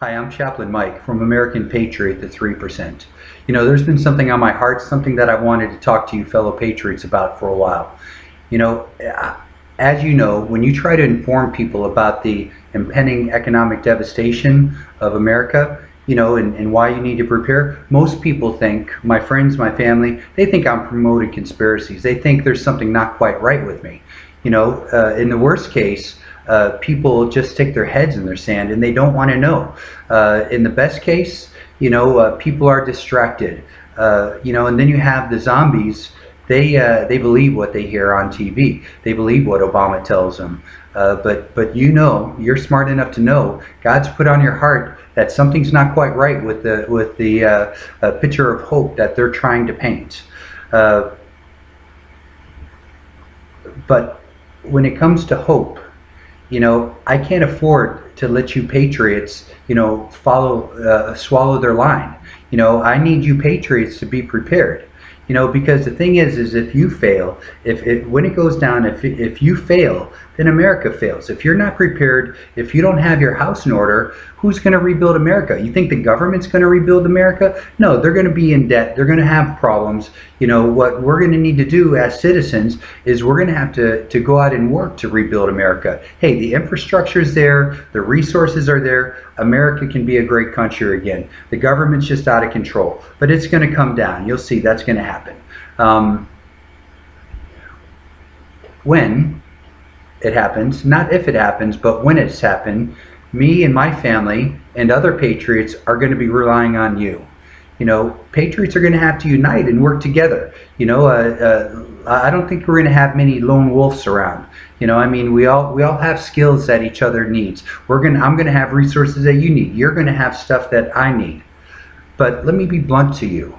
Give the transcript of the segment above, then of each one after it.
Hi, I'm Chaplain Mike from American Patriot, the 3%. There's been something on my heart, something that I've wanted to talk to you fellow patriots about for a while. You know, as you know, when you try to inform people about the impending economic devastation of America, and why you need to prepare, most people think, my friends, my family, they think I'm promoting conspiracies. They think there's something not quite right with me. In the worst case, people just stick their heads in their sand and they don't want to know. In the best case, people are distracted. And then you have the zombies. They believe what they hear on TV. They believe what Obama tells them. But you're smart enough to know God's put on your heart that something's not quite right with the picture of hope that they're trying to paint. But when it comes to hope, I can't afford to let you patriots, swallow their line. I need you patriots to be prepared. Because the thing is if you fail, when it goes down, if you fail, then America fails. If you're not prepared, if you don't have your house in order, who's going to rebuild America? You think the government's going to rebuild America? No, they're going to be in debt. They're going to have problems. What we're going to need to do as citizens is we're going to have to go out and work to rebuild America. Hey, the infrastructure is there. The resources are there. America can be a great country again. The government's just out of control. But it's going to come down. You'll see that's going to happen. When it happens, not if it happens, but when it's happened, me and my family and other patriots are going to be relying on you. Patriots are going to have to unite and work together. I don't think we're going to have many lone wolves around. We all have skills that each other needs. I'm going to have resources that you need. You're going to have stuff that I need. But let me be blunt to you.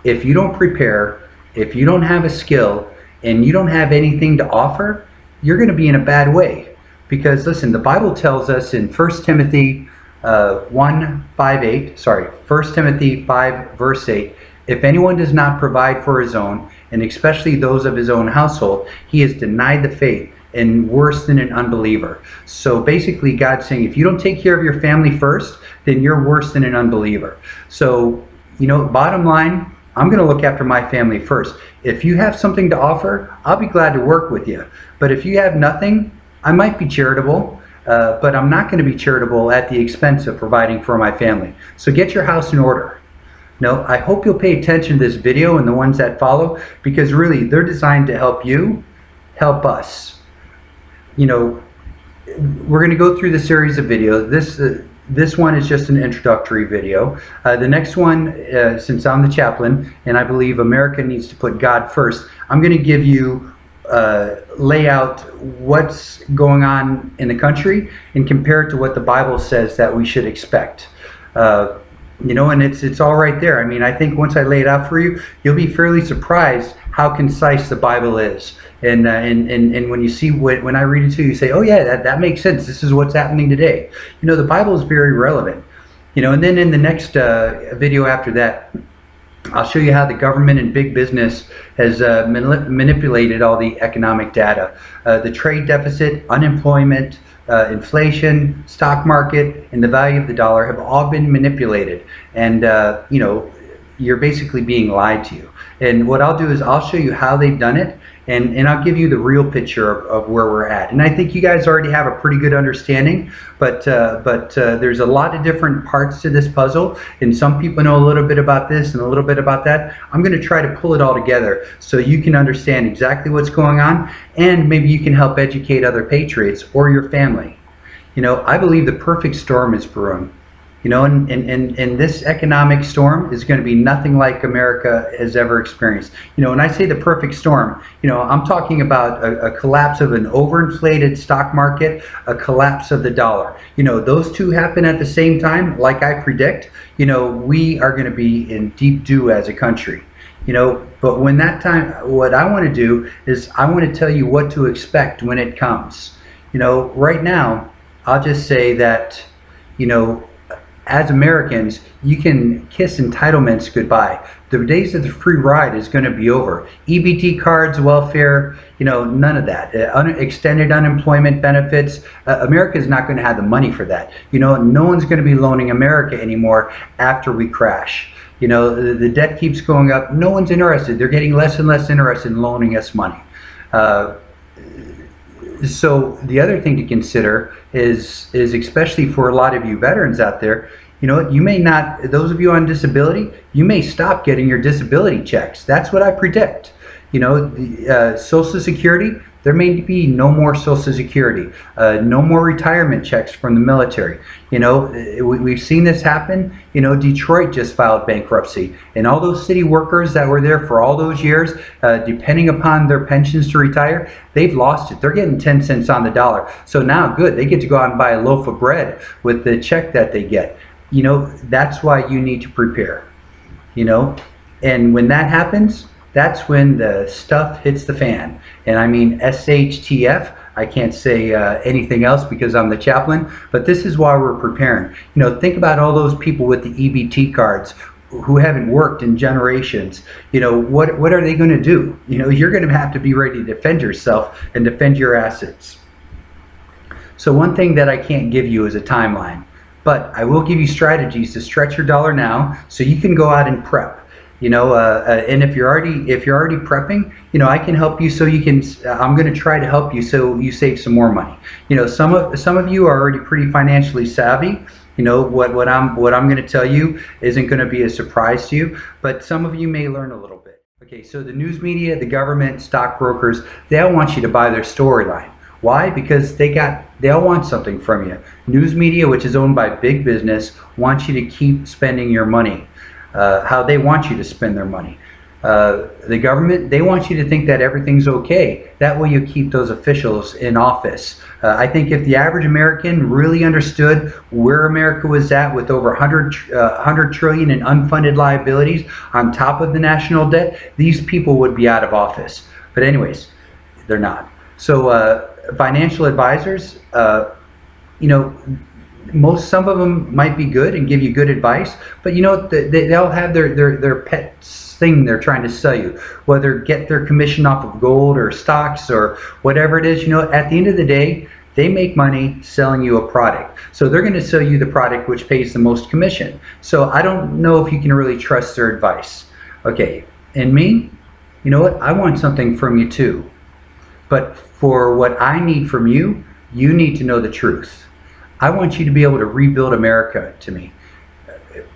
If you don't prepare, if you don't have a skill, and you don't have anything to offer, you're going to be in a bad way. Because listen, the Bible tells us in 1 Timothy 1 Timothy 5 verse 8, if anyone does not provide for his own, and especially those of his own household, he has denied the faith and worse than an unbeliever. So basically God's saying, if you don't take care of your family first, then you're worse than an unbeliever. So, bottom line, I'm going to look after my family first. If you have something to offer, I'll be glad to work with you. But if you have nothing, I might be charitable, but I'm not going to be charitable at the expense of providing for my family. So get your house in order. I hope you'll pay attention to this video and the ones that follow, because really they're designed to help you, help us. We're going to go through the series of videos. This one is just an introductory video. The next one, since I'm the chaplain and I believe America needs to put God first, I'm going to give you lay out what's going on in the country and compare it to what the Bible says that we should expect. And it's all right there. I think once I lay it out for you, you'll be fairly surprised how concise the Bible is. And when you see when I read it to you, you say, oh yeah, that makes sense. This is what's happening today. The Bible is very relevant. And then in the next video after that, I'll show you how the government and big business has manipulated all the economic data. The trade deficit, unemployment, inflation, stock market, and the value of the dollar have all been manipulated. And, you're basically being lied to you. And what I'll do is I'll show you how they've done it, and I'll give you the real picture of where we're at. And I think you guys already have a pretty good understanding, but there's a lot of different parts to this puzzle, and some people know a little bit about this and a little bit about that. I'm going to try to pull it all together so you can understand exactly what's going on, and maybe you can help educate other patriots or your family. I believe the perfect storm is brewing. And this economic storm is going to be nothing like America has ever experienced. When I say the perfect storm, I'm talking about a collapse of an overinflated stock market, a collapse of the dollar. Those two happen at the same time, like I predict, we are going to be in deep doo as a country. But when that time, what I want to do is I want to tell you what to expect when it comes. Right now, I'll just say that, as Americans, you can kiss entitlements goodbye. The days of the free ride is going to be over. EBT cards, welfare, none of that. Extended unemployment benefits. America is not going to have the money for that. No one's going to be loaning America anymore after we crash. The debt keeps going up. No one's interested. They're getting less and less interested in loaning us money. So the other thing to consider is especially for a lot of you veterans out there, you may not, those of you on disability, you may stop getting your disability checks. That's what I predict. Social Security, there may be no more Social Security, no more retirement checks from the military. We've seen this happen. Detroit just filed bankruptcy, and all those city workers that were there for all those years, depending upon their pensions to retire, they've lost it. They're getting 10 cents on the dollar. So now, good, they get to go out and buy a loaf of bread with the check that they get. That's why you need to prepare. And when that happens, that's when the stuff hits the fan. And I mean SHTF. I can't say anything else because I'm the chaplain, but this is why we're preparing. Think about all those people with the EBT cards who haven't worked in generations. What are they going to do? You're going to have to be ready to defend yourself and defend your assets. So one thing that I can't give you is a timeline, but I will give you strategies to stretch your dollar now so you can go out and prep. And if you're already prepping, I can help you so you can, I'm going to try to help you so you save some more money. Some of you are already pretty financially savvy. What I'm going to tell you isn't going to be a surprise to you, but some of you may learn a little bit. Okay, so the news media, the government, stockbrokers, they all want you to buy their storyline. Why? Because they all want something from you. News media, which is owned by big business, wants you to keep spending your money. How they want you to spend their money. The government, they want you to think that everything's okay. That way you keep those officials in office. I think if the average American really understood where America was at with over 100 trillion in unfunded liabilities on top of the national debt, these people would be out of office. But anyways, they're not. So financial advisors, some of them might be good and give you good advice, but they'll have their pet thing they're trying to sell you, whether get their commission off of gold or stocks or whatever it is. At the end of the day, they make money selling you a product, so they're going to sell you the product which pays the most commission. So I don't know if you can really trust their advice. Okay, and me, I want something from you too, but for what I need from you, you need to know the truth. I want you to be able to rebuild America to me.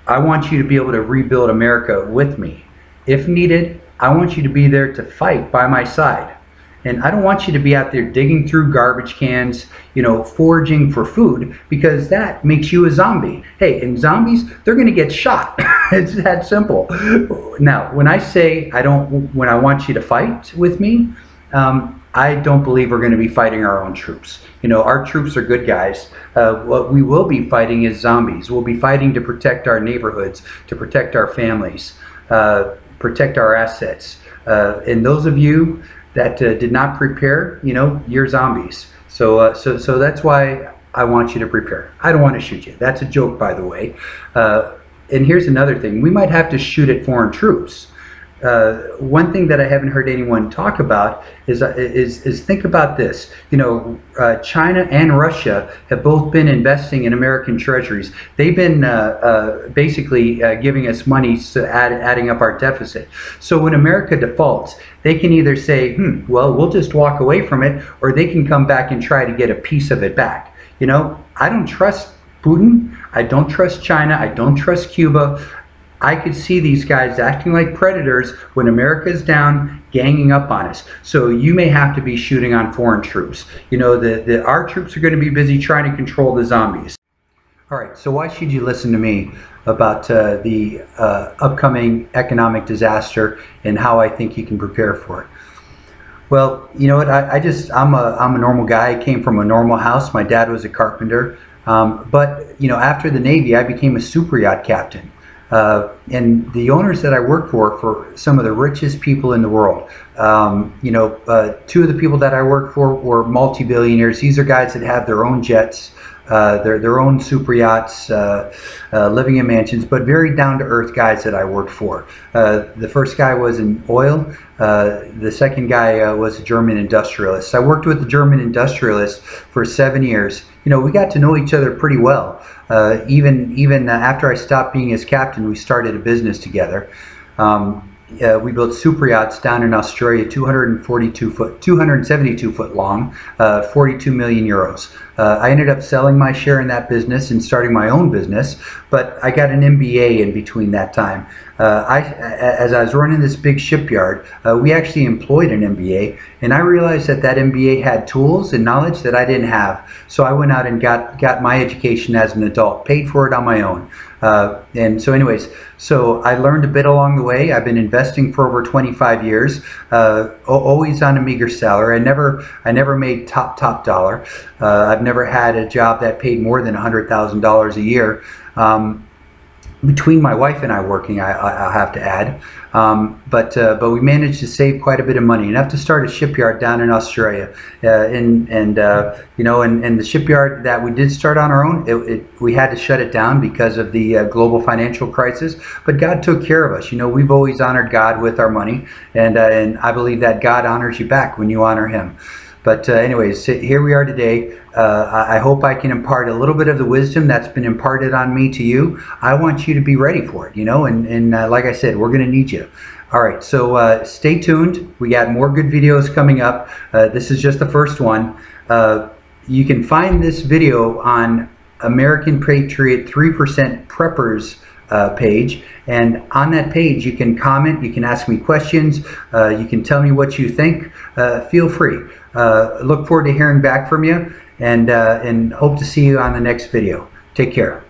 I want you to be able to rebuild America with me. If needed, I want you to be there to fight by my side. And I don't want you to be out there digging through garbage cans, foraging for food, because that makes you a zombie. Hey, and zombies, they're going to get shot. It's that simple. Now, when I say when I want you to fight with me, I don't believe we're going to be fighting our own troops. Our troops are good guys. What we will be fighting is zombies. We'll be fighting to protect our neighborhoods, to protect our families, protect our assets. And those of you that did not prepare, you're zombies. So that's why I want you to prepare. I don't want to shoot you. That's a joke, by the way. And here's another thing. We might have to shoot at foreign troops. One thing that I haven't heard anyone talk about is think about this. China and Russia have both been investing in American treasuries. They've been basically giving us money, adding up our deficit. So when America defaults, they can either say, well, we'll just walk away from it, or they can come back and try to get a piece of it back. I don't trust Putin. I don't trust China. I don't trust Cuba. I could see these guys acting like predators when America's down, ganging up on us. So you may have to be shooting on foreign troops. Our troops are going to be busy trying to control the zombies. All right, so why should you listen to me about the upcoming economic disaster and how I think you can prepare for it? Well, you know what? I'm a normal guy. I came from a normal house. My dad was a carpenter, but after the Navy, I became a super yacht captain. And the owners that I worked for some of the richest people in the world. Two of the people that I worked for were multi-billionaires. These are guys that have their own jets. their own super yachts, living in mansions, but very down-to-earth guys that I worked for. The first guy was in oil. The second guy was a German industrialist. I worked with the German industrialist for 7 years. You know, we got to know each other pretty well. Even after I stopped being his captain, we started a business together. We built super yachts down in Australia, 272 foot long, 42 million euros. I ended up selling my share in that business and starting my own business, but I got an MBA in between that time. As I was running this big shipyard, we actually employed an MBA, and I realized that that MBA had tools and knowledge that I didn't have. So I went out and got my education as an adult, paid for it on my own. And so anyways, so I learned a bit along the way. I've been investing for over 25 years, always on a meager salary. I never made top dollar. I've never had a job that paid more than $100,000 a year. Between my wife and I working, I'll have to add, but we managed to save quite a bit of money, enough to start a shipyard down in Australia, and the shipyard that we did start on our own, we had to shut it down because of the global financial crisis. But God took care of us. You know, we've always honored God with our money, and I believe that God honors you back when you honor Him. But anyways, here we are today. I hope I can impart a little bit of the wisdom that's been imparted on me to you. I want you to be ready for it, you know, and like I said, we're going to need you. All right, so stay tuned. We got more good videos coming up. This is just the first one. You can find this video on American Patriot 3% Preppers page, and on that page you can comment, you can ask me questions, you can tell me what you think. Feel free. Look forward to hearing back from you, and hope to see you on the next video. Take care.